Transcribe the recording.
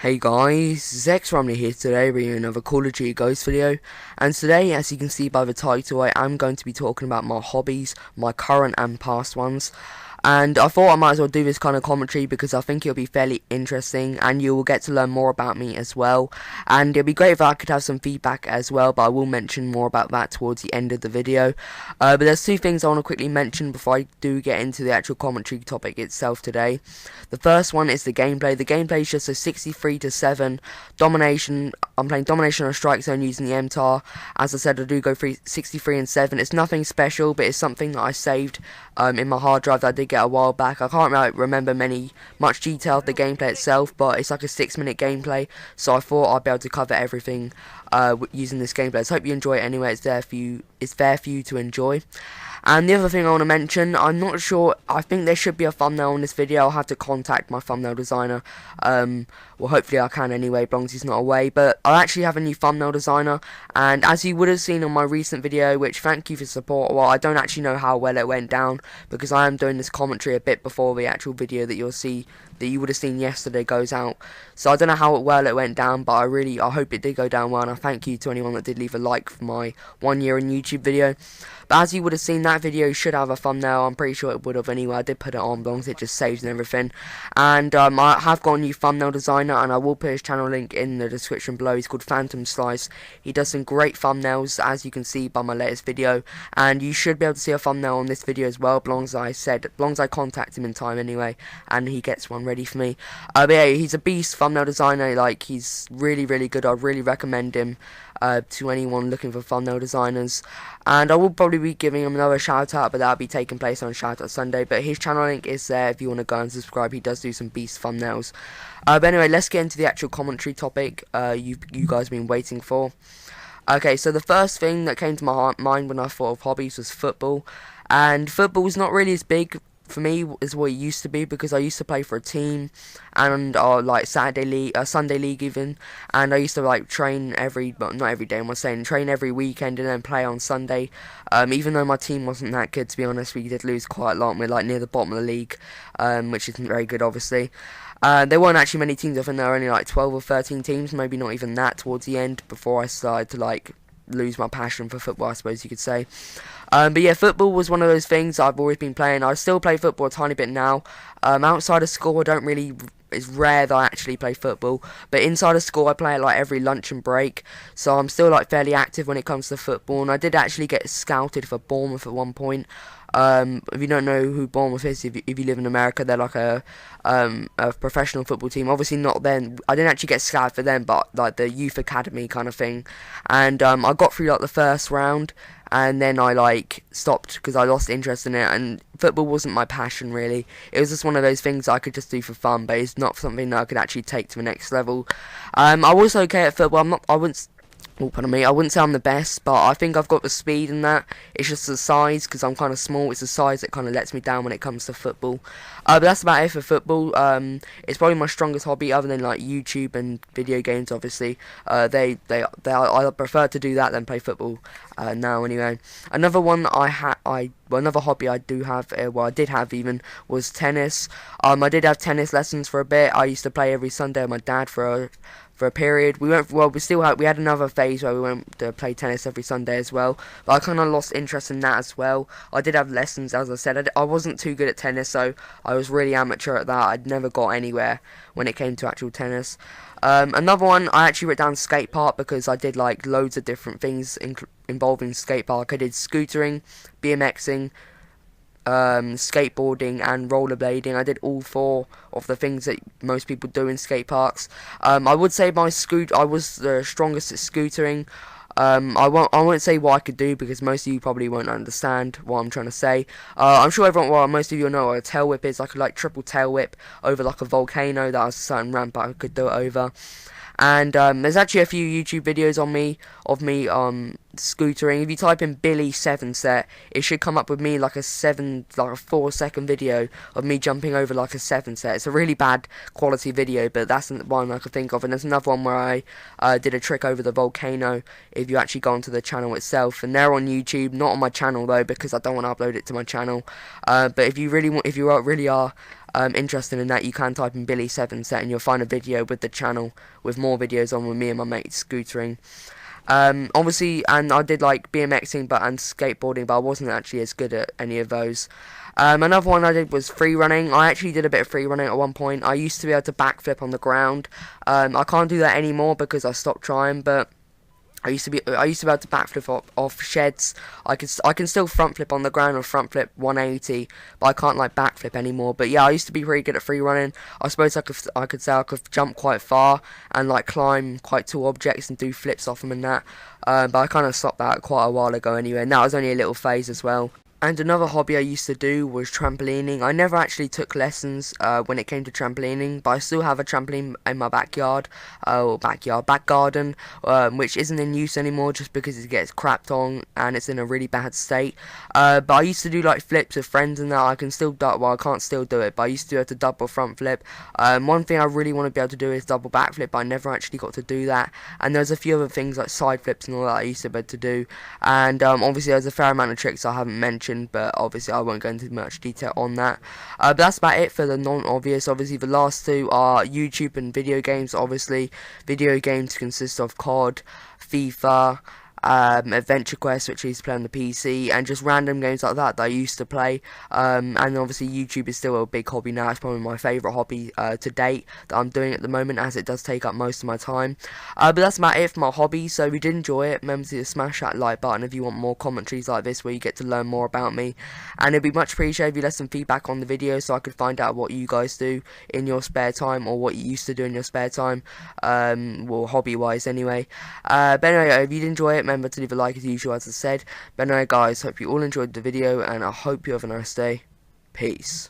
Hey guys, Zex Romney here today bringing you another Call of Duty Ghost video, and today, as you can see by the title, I am going to be talking about my hobbies, my current and past ones. And I thought I might as well do this kind of commentary because I think it'll be fairly interesting and you will get to learn more about me as well. And it'll be great if I could have some feedback as well, but I will mention more about that towards the end of the video. But there's two things I want to quickly mention before I do get into the actual commentary topic itself today. The first one is the gameplay. The gameplay is just a 63-7 domination. I'm playing domination on a strike zone using the MTAR. As I said, I do go 63-7. It's nothing special, but it's something that I saved in my hard drive that I did get a while back. I can't remember much detail of the gameplay itself, but it's like a 6-minute gameplay, so I thought I'd be able to cover everything using this gameplay. So I hope you enjoy it anyway. It's there for you to enjoy. And the other thing I want to mention, I'm not sure, I think there should be a thumbnail on this video. I'll have to contact my thumbnail designer. Well, hopefully I can anyway, as long as he's not away. But I actually have a new thumbnail designer, and as you would have seen on my recent video, which thank you for support, well, I don't actually know how well it went down, because I am doing this commentary a bit before the actual video that you would have seen yesterday goes out. So I don't know how well it went down, but I hope it did go down well, and I thank you to anyone that did leave a like for my 1 year in YouTube video. But as you would have seen, that video should have a thumbnail. I'm pretty sure it would have anyway. I did put it on, as long as it just saves and everything. And I have got a new thumbnail designer, and I will put his channel link in the description below. He's called Phantom Slice. He does some great thumbnails, as you can see by my latest video. And you should be able to see a thumbnail on this video as well, as long as I contact him in time anyway, and he gets one ready for me. But yeah, he's a beast thumbnail designer. Like, he's really, really good. I'd really recommend him to anyone looking for thumbnail designers. And I will probably be giving him another shout out, but that'll be taking place on Shout Out Sunday. But his channel link is there if you want to go and subscribe. He does do some beast thumbnails. But anyway, let's get into the actual commentary topic you guys have been waiting for. Okay, so the first thing that came to my mind when I thought of hobbies was football. And football is not really as big for me as what it used to be, because I used to play for a team, and like Sunday league even, and I used to like train not every day, train every weekend and then play on Sunday. Even though my team wasn't that good, to be honest, we did lose quite a lot, and we're like near the bottom of the league, which isn't very good, obviously. There weren't actually many teams. I think there were only like 12 or 13 teams, maybe not even that, towards the end, before I started to like lose my passion for football, I suppose you could say. But yeah, football was one of those things I've always been playing. I still play football a tiny bit now. Outside of school, it's rare that I actually play football, but inside of school I play it like every lunch and break, so I'm still like fairly active when it comes to football. And I did actually get scouted for Bournemouth at one point. If you don't know who Bournemouth is, if you live in America, they're like a professional football team. Obviously not then, I didn't actually get scouted for them, but like the youth academy kind of thing. And I got through like the first round, and then I like stopped because I lost interest in it, and football wasn't my passion really. It was just one of those things I could just do for fun, but it's not something that I could actually take to the next level. I was okay at football. I wouldn't say I'm the best, but I think I've got the speed in that. It's just the size, because I'm kind of small. It's the size that kind of lets me down when it comes to football. But that's about it for football. It's probably my strongest hobby, other than like YouTube and video games. Obviously, I prefer to do that than play football now. Anyway, another hobby I do have, I did have even, was tennis. I did have tennis lessons for a bit. I used to play every Sunday with my dad for a period. We had another phase where we went to play tennis every Sunday as well, but I kind of lost interest in that as well. I did have lessons, as I said. I wasn't too good at tennis, so I was really amateur at that. I'd never got anywhere when it came to actual tennis. Another one, I actually wrote down skate park, because I did like loads of different things involving skate park. I did scootering, BMXing, skateboarding and rollerblading. I did all four of the things that most people do in skate parks. I would say I was the strongest at scootering. I won't say what I could do, because most of you probably won't understand what I'm trying to say. I'm sure most of you know what a tail whip is. I could like triple tail whip over like a volcano. That was a certain ramp I could do it over. And there's actually a few YouTube videos of me scootering. If you type in Billy 7 set, it should come up with me like a 4-second video of me jumping over like a 7 set. It's a really bad quality video, but that's one I could think of. And there's another one where I did a trick over the volcano, if you actually go onto the channel itself, and they're on YouTube, not on my channel though, because I don't want to upload it to my channel. But if you really are interested in that, you can type in Billy7set and you'll find a video with the channel with more videos on with me and my mates scootering. Obviously, and I did like BMXing and skateboarding, but I wasn't actually as good at any of those. Another one I did was free running. I actually did a bit of free running at one point. I used to be able to backflip on the ground. I can't do that anymore because I stopped trying, but I used to be able to backflip off sheds. I can still front flip on the ground or front flip 180, but I can't like backflip anymore. But yeah, I used to be pretty good at free running. I suppose I could say I could jump quite far and like climb quite tall objects and do flips off them and that. But I kind of stopped that quite a while ago anyway, and that was only a little phase as well. And another hobby I used to do was trampolining. I never actually took lessons when it came to trampolining, but I still have a trampoline in my back garden, which isn't in use anymore just because it gets crapped on and it's in a really bad state. But I used to do like flips with friends and that. I can still I can't still do it, but I used to be able to double front flip. One thing I really want to be able to do is double back flip, but I never actually got to do that. And there's a few other things like side flips and all that I used to be able to do. And obviously there's a fair amount of tricks I haven't mentioned, but obviously I won't go into much detail on that. But that's about it for the non-obvious. Obviously the last two are YouTube and video games. Obviously video games consist of COD, FIFA, Adventure Quest, which I used to play on the PC, and just random games like that I used to play. And obviously YouTube is still a big hobby now. It's probably my favourite hobby to date that I'm doing at the moment, as it does take up most of my time. But that's about it for my hobby. So if you did enjoy it, remember to smash that like button if you want more commentaries like this where you get to learn more about me. And it'd be much appreciated if you left some feedback on the video so I could find out what you guys do in your spare time, or what you used to do in your spare time, well, hobby wise anyway. But anyway, if you did enjoy it, remember to leave a like as usual, as I said. But anyway guys, hope you all enjoyed the video and I hope you have a nice day. Peace.